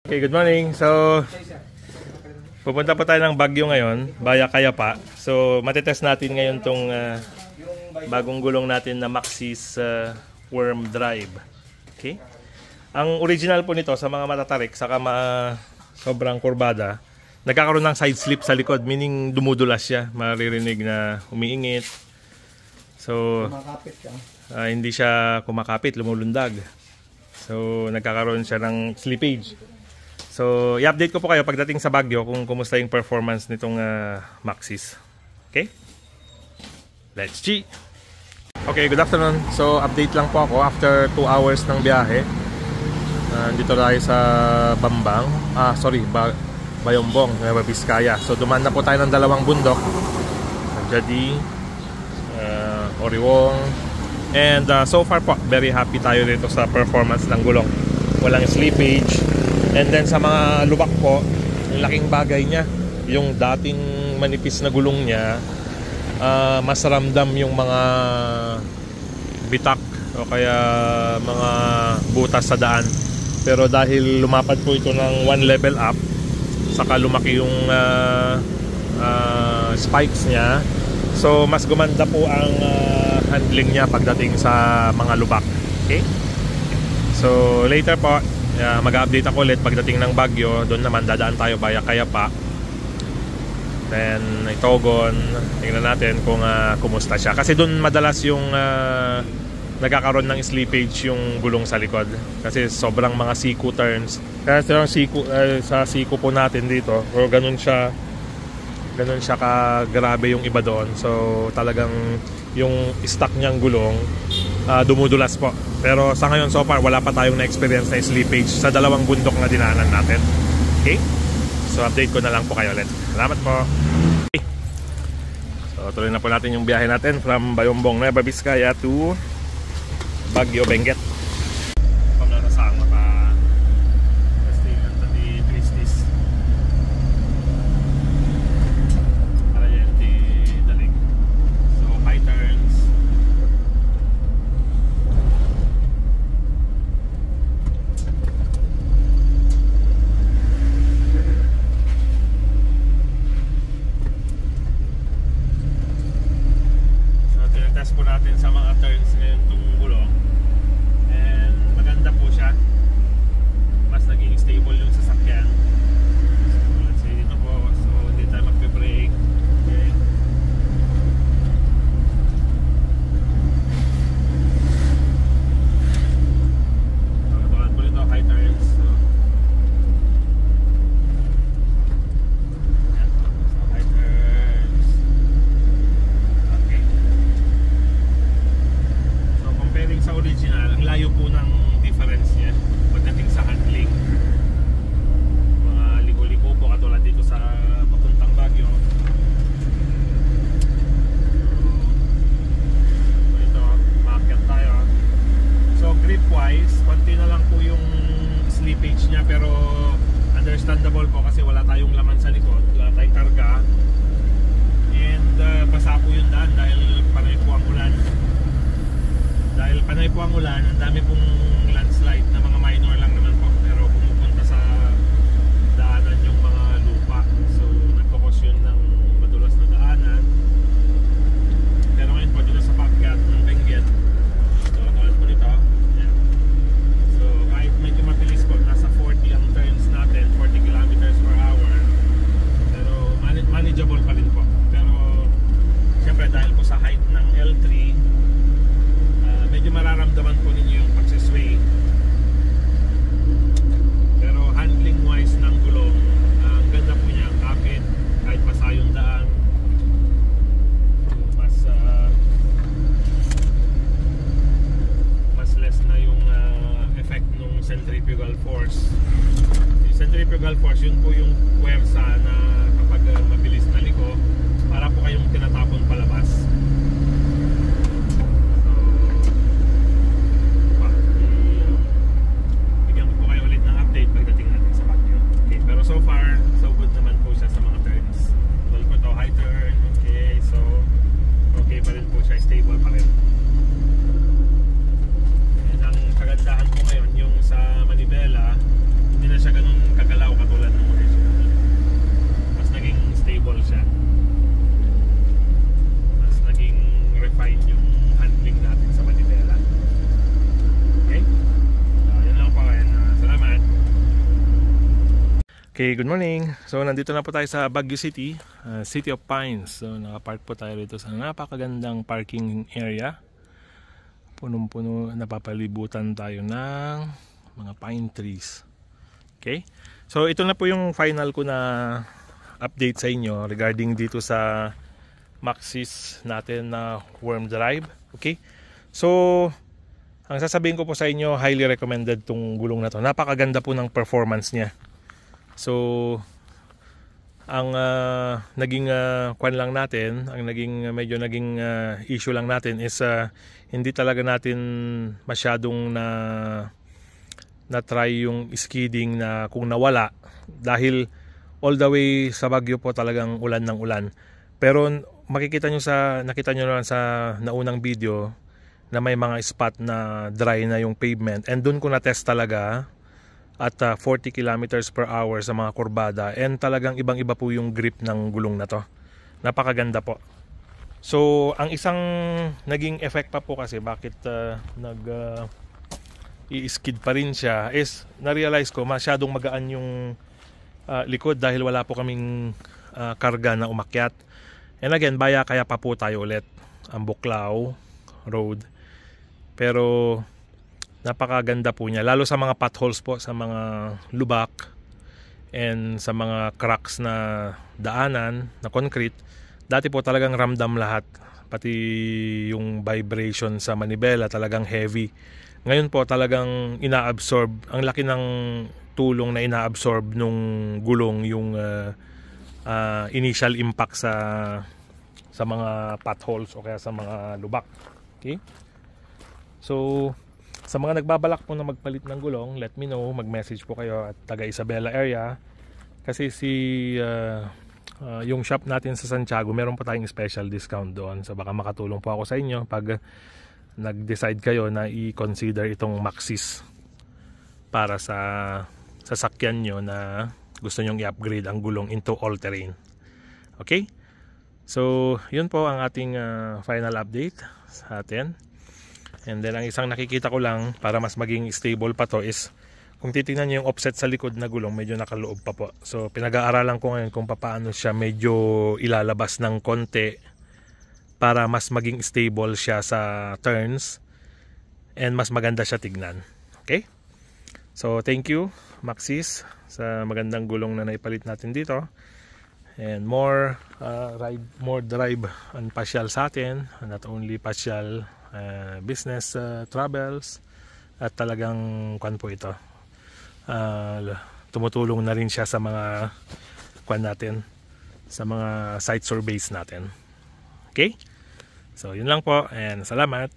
Okay, good morning. So, pupunta po tayo ng Baguio ngayon, via Kayapa. So, matitest natin ngayon tong bagong gulong natin na Maxxis Worm Drive. Okay? Ang original po nito sa mga matatarik, saka sobrang kurbada, nagkakaroon ng side slip sa likod, meaning dumudulas siya. Maririnig na umiingit. So, hindi siya kumakapit, lumulundag. So, nagkakaroon siya ng slippage. So, i-update ko po kayo pagdating sa Baguio kung kumusta yung performance nitong Maxxis. Okay? Let's see! Okay, good afternoon. So, update lang po ako after 2 hours ng biyahe. Dito tayo sa Bambang. Bayombong, Nueva Vizcaya. So, dumaan na po tayo ng dalawang bundok. Jadi, Oriwong. And so far po, very happy tayo dito sa performance ng gulong. Walang slippage. And then sa mga lubak po, yung laking bagay niya, yung dating manipis na gulong niya, mas ramdam yung mga bitak o kaya mga butas sa daan. Pero dahil lumapad po ito ng 1 level up, saka lumaki yung spikes niya, so mas gumanda po ang handling niya pagdating sa mga lubak. Okay? So later po, mag-update ako ulit pagdating ng Baguio. Doon naman dadaan tayo via Kayapa, then Itogon. Tingnan natin kung kumusta siya, kasi doon madalas yung nagkakaroon ng slippage yung gulong sa likod, kasi sobrang mga siku turns. Kaya sa siku po natin dito, o ganun siya ka grabe yung iba doon. So talagang yung stock niyang gulong dumudulas po. Pero sa ngayon, so far, wala pa tayong na-experience na slippage sa dalawang bundok na dinaanan natin. Okay? So, update ko na lang po kayo ulit. Salamat po. Okay. So, tuloy na po natin yung biyahe natin from Bayombong, Nueva Vizcaya to Baguio, Benguet. Po natin sa mga turns ngayon itong gulong, and maganda po siya, mas naging stable yung sasakyan. So let's say dito po, so hindi tayo magpe-brake. Okay. So tulad po nito, high turns. So high turns. Okay. Comparing sa original, ang layo po ng difference niya pagdating sa handling. Mga liko-liko po katulad dito sa papuntang Baguio. So ito, maakyat tayo. So grip wise, konti na lang po yung slippage niya, pero understandable po kasi wala tayong laman sa likod, wala tayong karga. And basa po yung daan dahil panay po ang ulan. Dahil panay po ang ulan, ang dami pong landslide na mga minor lang naman po, pero pumupunta sa daanan yung mga lupa. So nagkakos yun ng madulas na daanan. Pero ngayon po dito sa pagkat ng Benguet, so tulad po nito, yeah. So kahit medyo mabilis po, nasa 40 ang turns natin, 40 kilometers per hour, pero manageable pa rin po. Pero syempre dahil po sa height ng L3, medyo mararamdaman po ninyo yung pagsisway. Pero handling wise ng gulong, ang ganda po niya, kapit kahit basa yung daan. Mas less na yung effect ng centrifugal force. Yung centrifugal force, yun po yung puwersa na kapag mabilis na liko, para po kayong tinatapon palabas. So far, so good naman po siya sa mga turns. Tuloy po ito, high turn, okay, so okay pa rin po siya, stable pa rin. And ang kagandahan po ngayon, yung sa manibela, hindi na siya ganun Okay, good morning. So nandito na po tayo sa Baguio City, City of Pines. So nakapark po tayo dito sa napakagandang parking area. Punong-puno, napapalibutan tayo ng mga pine trees. Okay? So ito na po yung final ko na update sa inyo regarding dito sa Maxxis natin na worm drive. Okay? So ang sasabihin ko po sa inyo, highly recommended tong gulong na to. Napakaganda po ng performance niya. So ang naging kwan lang natin, ang medyo naging issue lang natin is hindi talaga natin masyadong na try yung skidding na kung nawala dahil all the way sa Baguio po talagang ulan ng ulan. Pero nakita nyo naman sa naunang video na may mga spot na dry na yung pavement, and doon ko na test talaga at 40 kilometers per hour sa mga kurbada, and talagang ibang iba po yung grip ng gulong na to. Napakaganda po. So ang isang naging effect pa po kasi bakit i-skid pa rin siya is na-realize ko masyadong magaan yung likod dahil wala po kaming karga na umakyat. And again, kaya pa po tayo ulit ang Buklao Road, pero napakaganda po niya, lalo sa mga potholes po, sa mga lubak and sa mga cracks na daanan na concrete. Dati po talagang ramdam lahat, pati yung vibration sa manibela talagang heavy. Ngayon po talagang inaabsorb, ang laki ng tulong na inaabsorb nung gulong yung initial impact sa mga potholes o kaya sa mga lubak. Okay? So sa mga nagbabalak po na magpalit ng gulong, let me know, mag-message po kayo at taga Isabela area. Kasi yung shop natin sa Santiago, meron po tayong special discount doon. So baka makatulong po ako sa inyo pag nag-decide kayo na i-consider itong Maxxis para sa sasakyan nyo na gusto nyong i-upgrade ang gulong into all-terrain. Okay? So yun po ang ating final update sa atin. And then ang isang nakikita ko lang para mas maging stable pa to is kung titingnan niyo yung offset sa likod na gulong, medyo nakaloob pa po. So pinag-aaralan ko ngayon kung paano siya medyo ilalabas ng konti para mas maging stable siya sa turns and mas maganda siya tignan. Okay? So thank you Maxxis sa magandang gulong na naipalit natin dito. And more drive and pasyal sa atin, not only pasyal, business travels, at talagang kwan po ito, tumutulong na rin siya sa mga kwan natin, sa mga site surveys natin. Okay, so yun lang po and salamat.